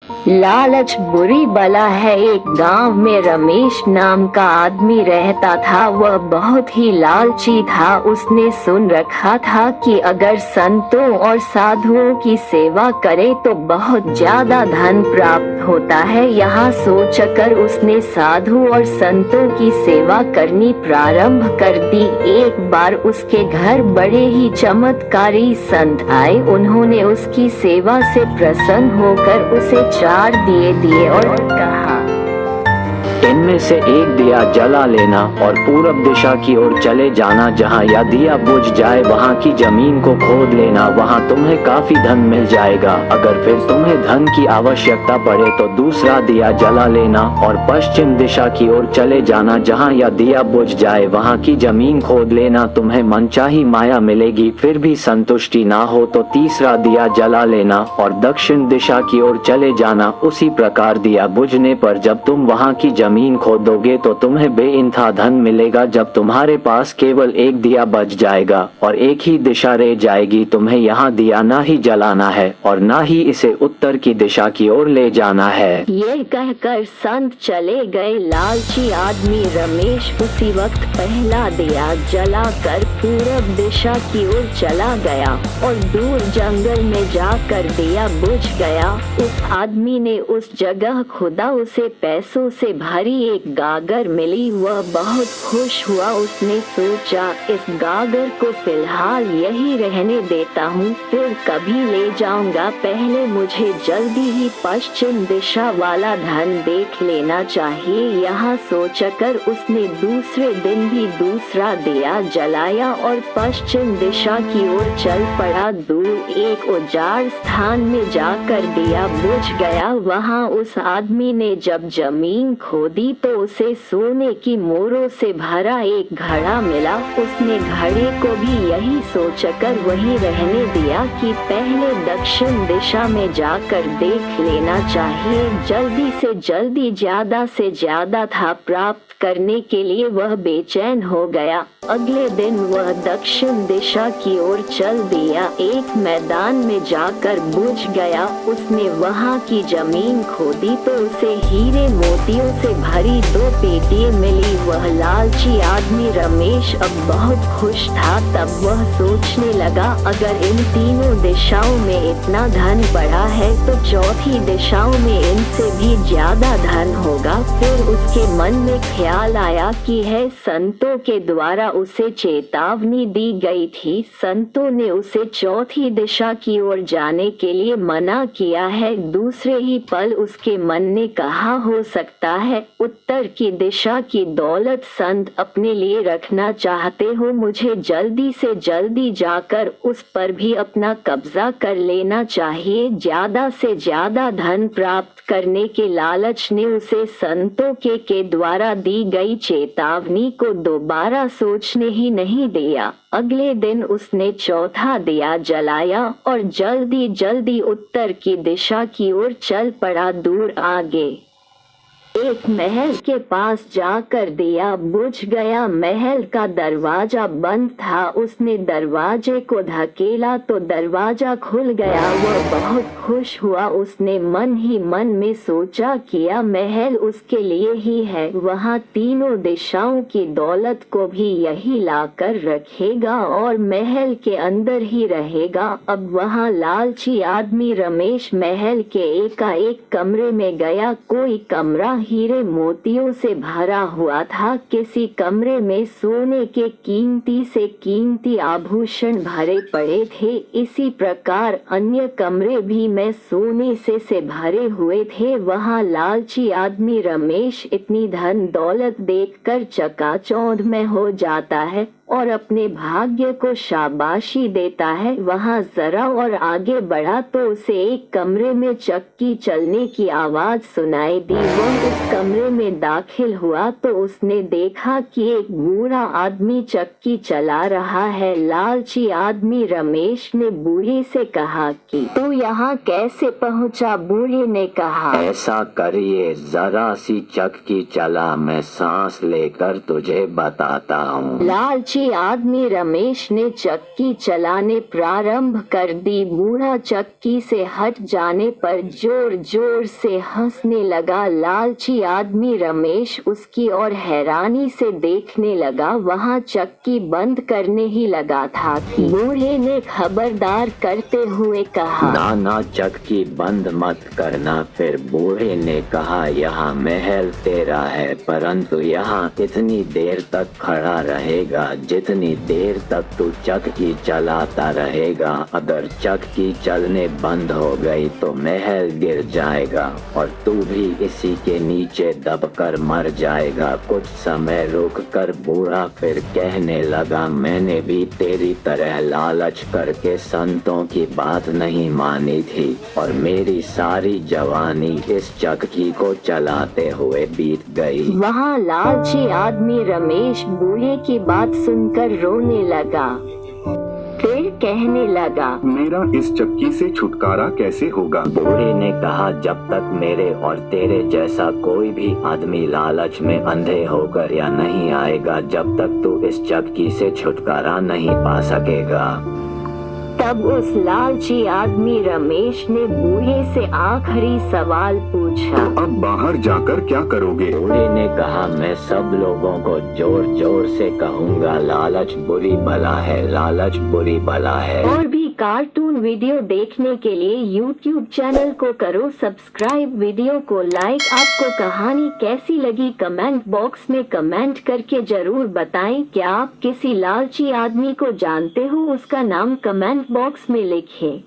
लालच बुरी बला है। एक गांव में रमेश नाम का आदमी रहता था। वह बहुत ही लालची था। उसने सुन रखा था कि अगर संतों और साधुओं की सेवा करे तो बहुत ज्यादा धन प्राप्त होता है। यहाँ सोचकर उसने साधु और संतों की सेवा करनी प्रारंभ कर दी। एक बार उसके घर बड़े ही चमत्कारी संत आए। उन्होंने उसकी सेवा से प्रसन्न होकर उसे 4 दिए दिए और कहा, इनमें से एक दिया जला लेना और पूरब दिशा की ओर चले जाना। जहाँ यह दिया बुझ जाए वहाँ की जमीन को खोद लेना, वहाँ तुम्हें काफी धन मिल जाएगा। अगर फिर तुम्हें धन की आवश्यकता पड़े तो दूसरा दिया जला लेना और पश्चिम दिशा की ओर चले जाना। जहाँ यह दिया बुझ जाए वहाँ की जमीन खोद लेना, तुम्हें मनचाही माया मिलेगी। फिर भी संतुष्टि ना हो तो तीसरा दिया जला लेना और दक्षिण दिशा की ओर चले जाना। उसी प्रकार दिया बुझने पर जब तुम वहाँ की जमीन खोदोगे तो तुम्हें बेइंतहा धन मिलेगा। जब तुम्हारे पास केवल एक दिया बच जाएगा और एक ही दिशा रह जाएगी, तुम्हें यहाँ दिया ना ही जलाना है और ना ही इसे उत्तर की दिशा की ओर ले जाना है। ये कहकर संत चले गए। लालची आदमी रमेश उसी वक्त पहला दिया जलाकर पूरब दिशा की ओर चला गया और दूर जंगल में जाकर दिया बुझ गया। उस आदमी ने उस जगह खुदा। उसे पैसों से भारी एक गागर मिली। वह बहुत खुश हुआ। उसने सोचा, इस गागर को फिलहाल यही रहने देता हूँ, फिर कभी ले जाऊंगा। पहले मुझे जल्दी ही पश्चिम दिशा वाला धन देख लेना चाहिए। यहाँ सोचकर उसने दूसरे दिन भी दूसरा दिया जलाया और पश्चिम दिशा की ओर चल पड़ा। दूर एक उजाड़ स्थान में जाकर दिया बुझ गया। वहाँ उस आदमी ने जब जमीन खोदी तो उसे सोने की मोरों से भरा एक घड़ा मिला। उसने घड़े को भी यही सोचकर वहीं रहने दिया कि पहले दक्षिण दिशा में जाकर देख लेना चाहिए। जल्दी से जल्दी ज्यादा से ज्यादा था प्राप्त करने के लिए वह बेचैन हो गया। अगले दिन वह दक्षिण दिशा की ओर चल दिया। एक मैदान में जाकर बुझ गया। उसने वहाँ की जमीन खोदी तो उसे हीरे मोतियों से भरी 2 पेटियां मिली। वह लालची आदमी रमेश अब बहुत खुश था। तब वह सोचने लगा, अगर इन तीनों दिशाओं में इतना धन पड़ा है तो चौथी दिशाओं में इनसे भी ज्यादा धन होगा। फिर उसके मन में ख्याल आया कि है संतों के द्वारा उसे चेतावनी दी गई थी। संतों ने उसे चौथी दिशा की ओर जाने के लिए मना किया है। दूसरे ही पल उसके मन ने कहा, हो सकता है उत्तर की दिशा की दौलत संत अपने लिए रखना चाहते हो। मुझे जल्दी से जल्दी जाकर उस पर भी अपना कब्जा कर लेना चाहिए। ज्यादा से ज्यादा धन प्राप्त करने के लालच ने उसे संतों के द्वारा दी गई चेतावनी को दोबारा सोचने ही नहीं दिया। अगले दिन उसने चौथा दिया जलाया और जल्दी जल्दी उत्तर की दिशा की ओर चल पड़ा। दूर आगे एक महल के पास जाकर दिया बुझ गया। महल का दरवाजा बंद था। उसने दरवाजे को धकेला तो दरवाजा खुल गया। वह बहुत खुश हुआ। उसने मन ही मन में सोचा, किया महल उसके लिए ही है। वहाँ तीनों दिशाओं की दौलत को भी यही लाकर रखेगा और महल के अंदर ही रहेगा। अब वहाँ लालची आदमी रमेश महल के एकाएक कमरे में गया। कोई कमरा हीरे मोतियों से भरा हुआ था। किसी कमरे में सोने के कीमती से कीमती आभूषण भरे पड़े थे। इसी प्रकार अन्य कमरे भी में सोने से भरे हुए थे। वहाँ लालची आदमी रमेश इतनी धन दौलत देखकर चकाचौंध में हो जाता है और अपने भाग्य को शाबाशी देता है। वहाँ जरा और आगे बढ़ा तो उसे एक कमरे में चक्की चलने की आवाज सुनाई दी। वह उस कमरे में दाखिल हुआ तो उसने देखा कि एक बूढ़ा आदमी चक्की चला रहा है। लालची आदमी रमेश ने बूढ़े से कहा कि तू यहाँ कैसे पहुँचा? बूढ़े ने कहा, ऐसा करिए, जरा सी चक्की चला, मैं सांस लेकर तुझे बताता हूँ। लालची लालची आदमी रमेश ने चक्की चलाने प्रारंभ कर दी। बूढ़ा चक्की से हट जाने पर जोर जोर से हंसने लगा। लालची आदमी रमेश उसकी ओर हैरानी से देखने लगा। वहाँ चक्की बंद करने ही लगा था कि बूढ़े ने खबरदार करते हुए कहा, ना ना चक्की बंद मत करना। फिर बूढ़े ने कहा, यहाँ महल तेरा है, परंतु यहाँ इतनी देर तक खड़ा रहेगा जितनी देर तक तू चक्की चलाता रहेगा। अगर चक्की चलने बंद हो गई तो महल गिर जाएगा और तू भी इसी के नीचे दबकर मर जाएगा। कुछ समय रुक कर बूढ़ा फिर कहने लगा, मैंने भी तेरी तरह लालच करके संतों की बात नहीं मानी थी और मेरी सारी जवानी इस चक्की को चलाते हुए बीत गई। वहाँ लालची आदमी रमेश बूढ़े की बात सुनकर रोने लगा। फिर कहने लगा, मेरा इस चक्की से छुटकारा कैसे होगा? बूढ़े ने कहा, जब तक मेरे और तेरे जैसा कोई भी आदमी लालच में अंधे होकर या नहीं आएगा, जब तक तू इस चक्की से छुटकारा नहीं पा सकेगा। तब उस लालची आदमी रमेश ने बूढ़े से आखिरी सवाल पूछा। तो अब बाहर जाकर क्या करोगे? बूढ़े ने कहा, मैं सब लोगों को जोर जोर से कहूँगा, लालच बुरी बला है, लालच बुरी बला है। और भी कार्टून वीडियो देखने के लिए YouTube चैनल को करो सब्सक्राइब, वीडियो को लाइक। आपको कहानी कैसी लगी कमेंट बॉक्स में कमेंट करके जरूर बताएं। क्या आप किसी लालची आदमी को जानते हो? उसका नाम कमेंट बॉक्स में लिखें।